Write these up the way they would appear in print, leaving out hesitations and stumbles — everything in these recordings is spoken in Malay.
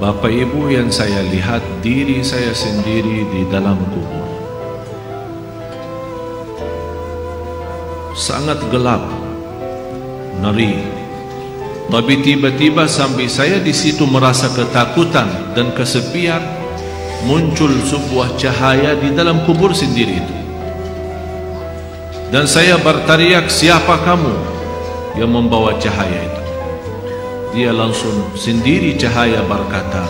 Bapak Ibu yang saya lihat diri saya sendiri di dalam kubur. Sangat gelap, ngeri. Tapi tiba-tiba sampai saya di situ merasa ketakutan dan kesepian, muncul sebuah cahaya di dalam kubur sendiri itu. Dan saya berteriak, siapa kamu yang membawa cahaya itu? Dia langsung sendiri cahaya berkata,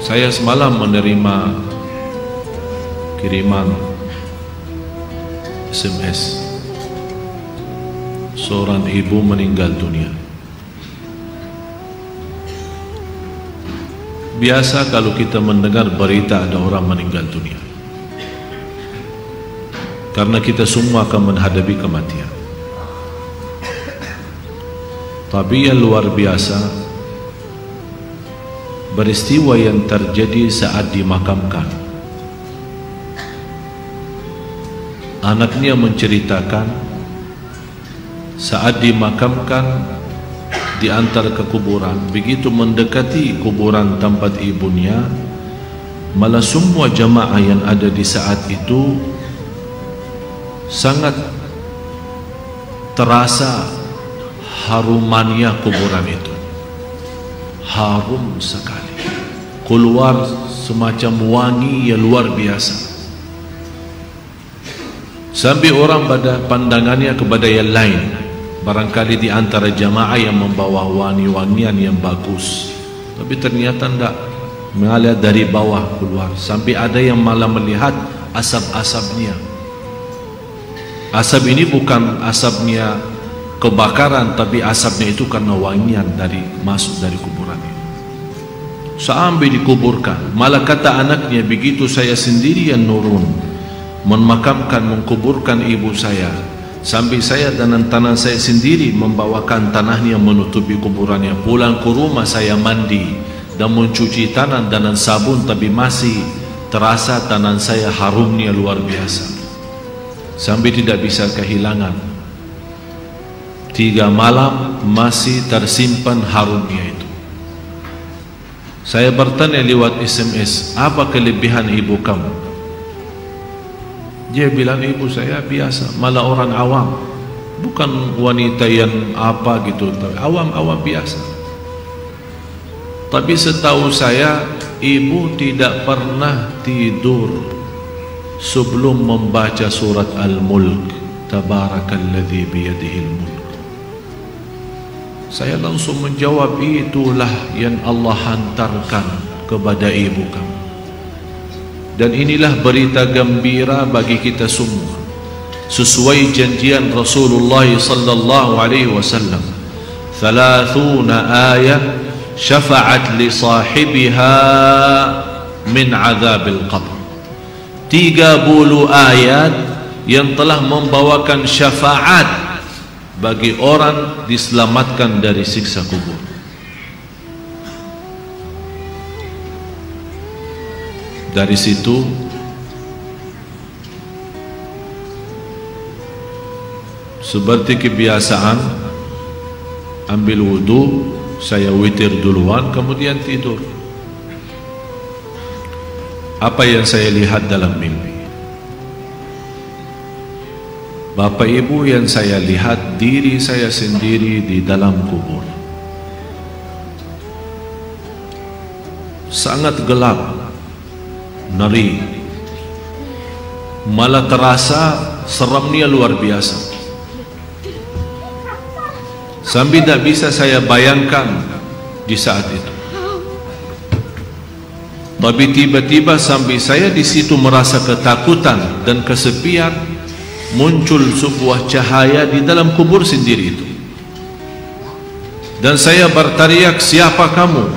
saya semalam menerima kiriman SMS, seorang ibu meninggal dunia. Biasa kalau kita mendengar berita ada orang meninggal dunia, karena kita semua akan menghadapi kematian. Tapi yang luar biasa, peristiwa yang terjadi saat dimakamkan. Anaknya menceritakan saat dimakamkan di antara kekuburan, begitu mendekati kuburan tempat ibunya, malah semua jamaah yang ada di saat itu sangat terasa harumannya kuburan itu. Harum sekali, keluar semacam wangi yang luar biasa, sampai orang pada pandangannya kepada yang lain, barangkali di antara jamaah yang membawa wangi-wangian yang bagus, tapi ternyata tidak, mengalir dari bawah keluar, sampai ada yang malah melihat asap-asapnya. Asap ini bukan asapnya kebakaran, tapi asapnya itu karena wangian dari masuk dari kuburan ini. Sampai dikuburkan, malah kata anaknya, begitu saya sendiri yang nurun memakamkan, mengkuburkan ibu saya, sampai saya dan tanah saya sendiri membawakan tanahnya menutupi kuburannya. Pulang ke rumah saya mandi dan mencuci tangan dengan sabun, tapi masih terasa tangan saya harumnya luar biasa, sampai tidak bisa kehilangan. 3 malam masih tersimpan harumnya itu. Saya bertanya lewat SMS, apa kelebihan ibu kamu? Dia bilang, ibu saya biasa, malah orang awam, bukan wanita yang apa gitu, awam-awam biasa. Tapi setahu saya, ibu tidak pernah tidur sebelum membaca surat Al-Mulk, Tabarakalladzi biyadihil mulk. Saya langsung menjawab, itulah yang Allah hantarkan kepada ibu kamu. Dan inilah berita gembira bagi kita semua, sesuai janjian Rasulullah sallallahu alaihi wasallam, 30 ayat syafa'at li sahibiha min azabil qabr. 30 ayat yang telah membawakan syafaat bagi orang diselamatkan dari siksa kubur. Dari situ seperti kebiasaan, ambil wudu, saya witir duluan, kemudian tidur. Apa yang saya lihat dalam mimpi? Bapak Ibu yang saya lihat diri saya sendiri di dalam kubur. Sangat gelap, ngeri, malah terasa seramnya luar biasa, sampai tidak bisa saya bayangkan di saat itu. Tapi tiba-tiba sampai saya di situ merasa ketakutan dan kesepian, muncul sebuah cahaya di dalam kubur sendiri itu. Dan saya berteriak, siapa kamu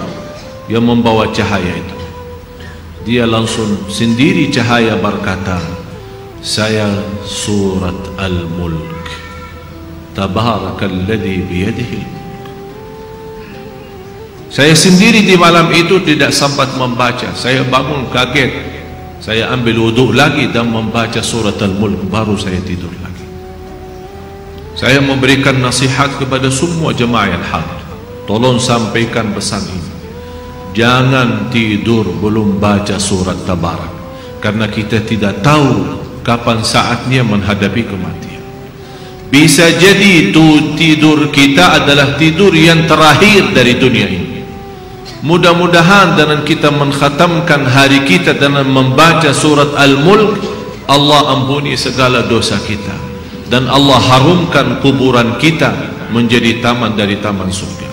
yang membawa cahaya itu? Dia langsung sendiri cahaya berkata, saya surat Al-Mulk, Tabarakalladzi biyadihil mulk. Saya sendiri di malam itu tidak sempat membaca. Saya bangun kaget, saya ambil wudhu lagi dan membaca surat Al-Mulk, baru saya tidur lagi. Saya memberikan nasihat kepada semua jemaah yang hadir, tolong sampaikan pesan ini. jangan tidur belum baca surat Tabarak, karena kita tidak tahu kapan saatnya menghadapi kematian. Bisa jadi itu tidur kita adalah tidur yang terakhir dari dunia ini. Mudah-mudahan dengan kita mengkhatamkan hari kita dengan membaca surat Al-Mulk, Allah ampuni segala dosa kita dan Allah harumkan kuburan kita menjadi taman dari taman surga.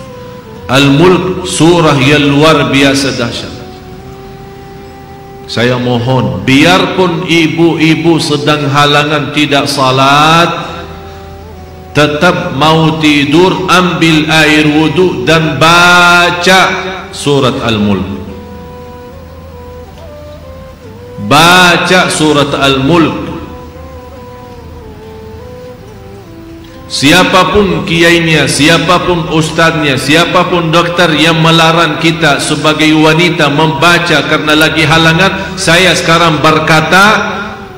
Al-Mulk surah yang luar biasa dahsyat. Saya mohon, biarpun ibu-ibu sedang halangan tidak salat, tetap mau tidur, ambil air wudu dan baca surat Al-Mulk. Baca surat Al-Mulk. Siapapun kiainya, siapapun ustaznya, siapapun dokter yang melarang kita sebagai wanita membaca karena lagi halangan, saya sekarang berkata,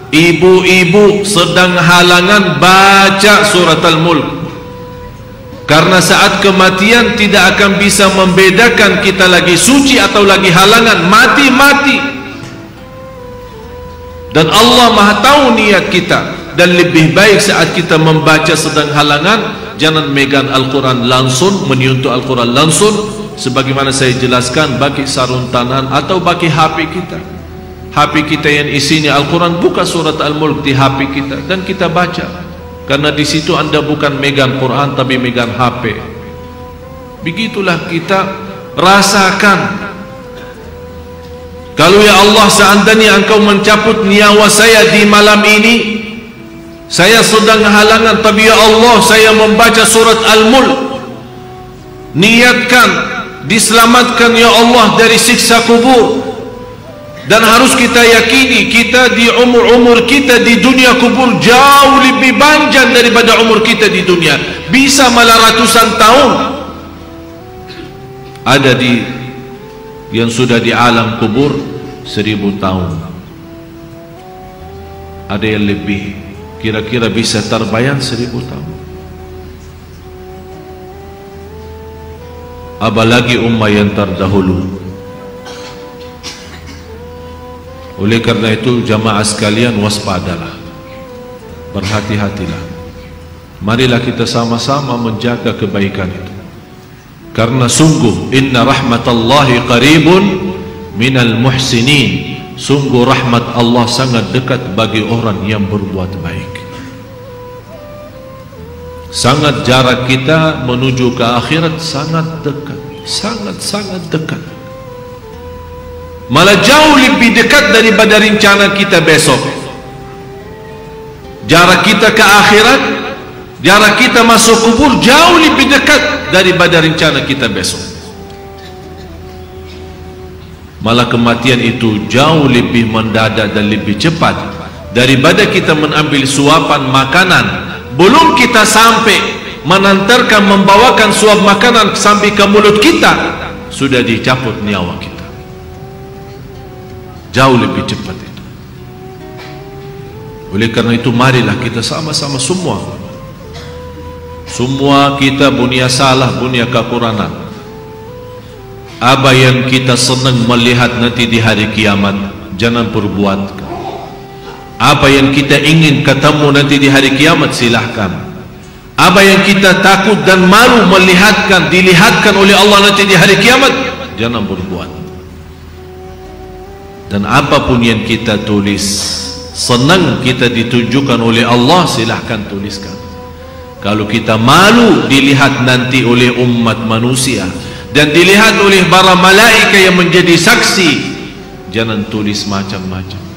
ibu-ibu sedang halangan, baca surat Al-Mulk. Karena saat kematian tidak akan bisa membedakan kita lagi suci atau lagi halangan, mati-mati. Dan Allah Maha tahu niat kita. Dan lebih baik saat kita membaca sedang halangan, jangan megang Al-Quran langsung, menyentuh Al-Quran langsung, sebagaimana saya jelaskan, bagi sarung tangan atau bagi HP kita. HP kita yang isinya Al-Quran, buka surat Al-Mulk di HP kita dan kita baca. Karena di situ anda bukan megang Quran tapi megang HP. Begitulah kita rasakan. Kalau ya Allah, seandainya engkau mencabut nyawa saya di malam ini, saya sedang halangan, tapi ya Allah saya membaca surat Al-Mulk, niatkan diselamatkan ya Allah dari siksa kubur. Dan harus kita yakini, kita di umur kita di dunia kubur jauh lebih panjang daripada umur kita di dunia, bisa malah ratusan tahun. Ada di yang sudah di alam kubur 1000 tahun, ada yang lebih, kira-kira bisa terbayang 1000 tahun. Apalagi ummah yang terdahulu. Oleh karena itu jamaah sekalian, waspadalah, berhati-hatilah. Marilah kita sama-sama menjaga kebaikan itu, karena sungguh inna rahmatallahi qaribun minal muhsinin. Sungguh rahmat Allah sangat dekat bagi orang yang berbuat baik. Sangat jarak kita menuju ke akhirat sangat dekat, sangat dekat. Malah jauh lebih dekat daripada rencana kita besok. Jarak kita ke akhirat, jarak kita masuk kubur jauh lebih dekat daripada rencana kita besok. Malah kematian itu jauh lebih mendadak dan lebih cepat daripada kita mengambil suapan makanan. Belum kita sampai menantarkan, membawakan suap makanan sampai ke mulut kita, sudah dicabut nyawa kita. Jauh lebih cepat itu. Oleh karena itu marilah kita sama-sama semua kita punya salah, punya kekurangan. Apa yang kita senang melihat nanti di hari kiamat, jangan perbuat. Apa yang kita ingin ketemu nanti di hari kiamat, silahkan. Apa yang kita takut dan malu dilihatkan oleh Allah nanti di hari kiamat, jangan berbuat. Dan apapun yang kita tulis, senang kita ditunjukkan oleh Allah, silahkan tuliskan. Kalau kita malu dilihat nanti oleh umat manusia dan dilihat oleh para malaikat yang menjadi saksi, jangan tulis macam-macam.